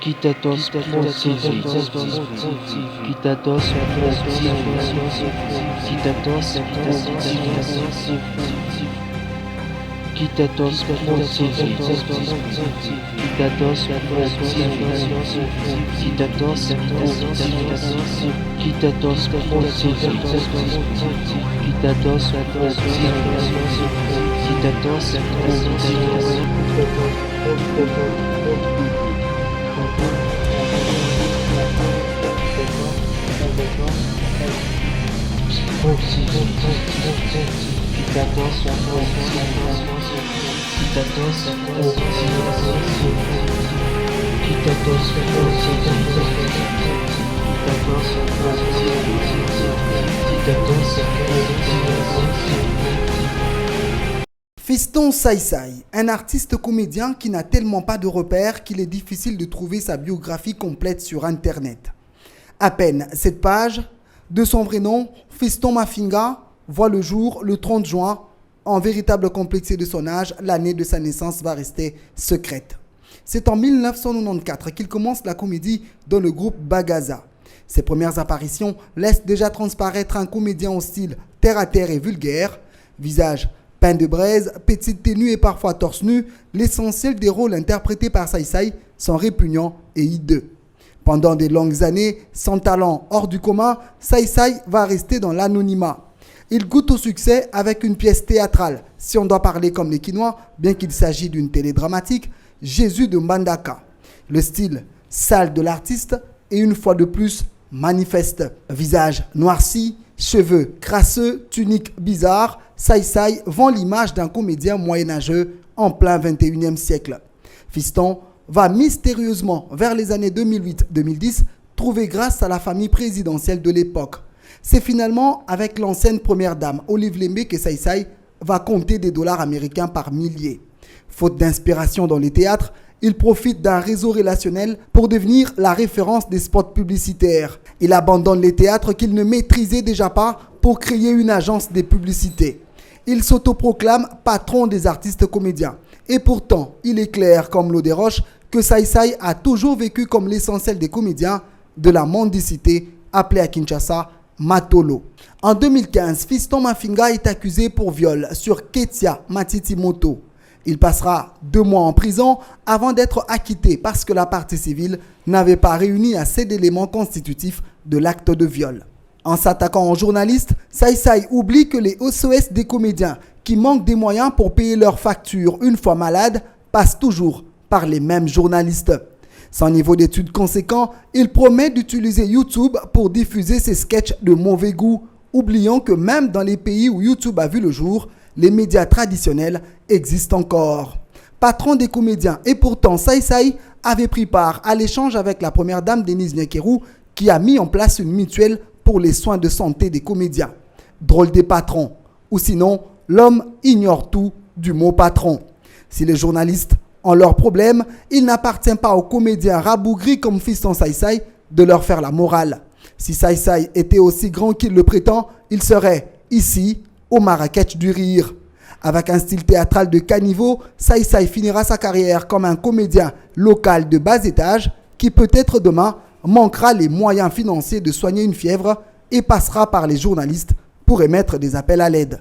Quitatos Motivi, Quitatos Motivi, Quitatos Motivi, Quitatos Motivi, Quitatos Motivi, Quitatos Motivi, Quitatos Motivi, Quitatos Motivi, Fiston Saïsaï, un artiste comédien qui n'a tellement pas de repères qu'il est difficile de trouver sa biographie complète sur Internet. À peine cette page de son vrai nom, Fiston Mafinga, voit le jour le 30 juin. En véritable complexité de son âge, l'année de sa naissance va rester secrète. C'est en 1994 qu'il commence la comédie dans le groupe Bagaza. Ses premières apparitions laissent déjà transparaître un comédien au style terre-à-terre et vulgaire. Visage peint de braise, petite tenue et parfois torse nu, l'essentiel des rôles interprétés par Saïsaï sont répugnants et hideux. Pendant des longues années, sans talent hors du commun, Saïsaï va rester dans l'anonymat. Il goûte au succès avec une pièce théâtrale, si on doit parler comme les Quinois, bien qu'il s'agisse d'une télédramatique, Jésus de Mbandaka. Le style sale de l'artiste est une fois de plus manifeste. Visage noirci, cheveux crasseux, tunique bizarre, Saïsaï vend l'image d'un comédien moyenâgeux en plein 21e siècle. Fiston va mystérieusement vers les années 2008-2010 trouver grâce à la famille présidentielle de l'époque. C'est finalement avec l'ancienne première dame Olive Lembe que Saïsaï va compter des dollars américains par milliers. Faute d'inspiration dans les théâtres, il profite d'un réseau relationnel pour devenir la référence des spots publicitaires. Il abandonne les théâtres qu'il ne maîtrisait déjà pas pour créer une agence des publicités. Il s'autoproclame patron des artistes comédiens. Et pourtant, il est clair comme l'eau des roches que Saïsaï a toujours vécu comme l'essentiel des comédiens de la mendicité, appelée à Kinshasa Matolo. En 2015, Fiston Mafinga est accusé pour viol sur Ketia Matiti Moto. Il passera 2 mois en prison avant d'être acquitté parce que la partie civile n'avait pas réuni assez d'éléments constitutifs de l'acte de viol. En s'attaquant aux journalistes, Saïsaï oublie que les SOS des comédiens qui manquent des moyens pour payer leurs factures une fois malades passent toujours par les mêmes journalistes. Sans niveau d'études conséquent, il promet d'utiliser YouTube pour diffuser ses sketchs de mauvais goût, oubliant que même dans les pays où YouTube a vu le jour, les médias traditionnels existent encore. Patron des comédiens et pourtant Saïsaï avait pris part à l'échange avec la première dame Denise Nyekeru qui a mis en place une mutuelle pour les soins de santé des comédiens. Drôle des patrons. Ou sinon, l'homme ignore tout du mot patron. Si les journalistes ont leurs problèmes, il n'appartient pas aux comédiens rabougris comme Fiston Saïsaï de leur faire la morale. Si Saïsaï était aussi grand qu'il le prétend, il serait ici au Marrakech du rire. Avec un style théâtral de caniveau, Saïsaï finira sa carrière comme un comédien local de bas étage qui peut-être demain manquera les moyens financiers de soigner une fièvre et passera par les journalistes pour émettre des appels à l'aide.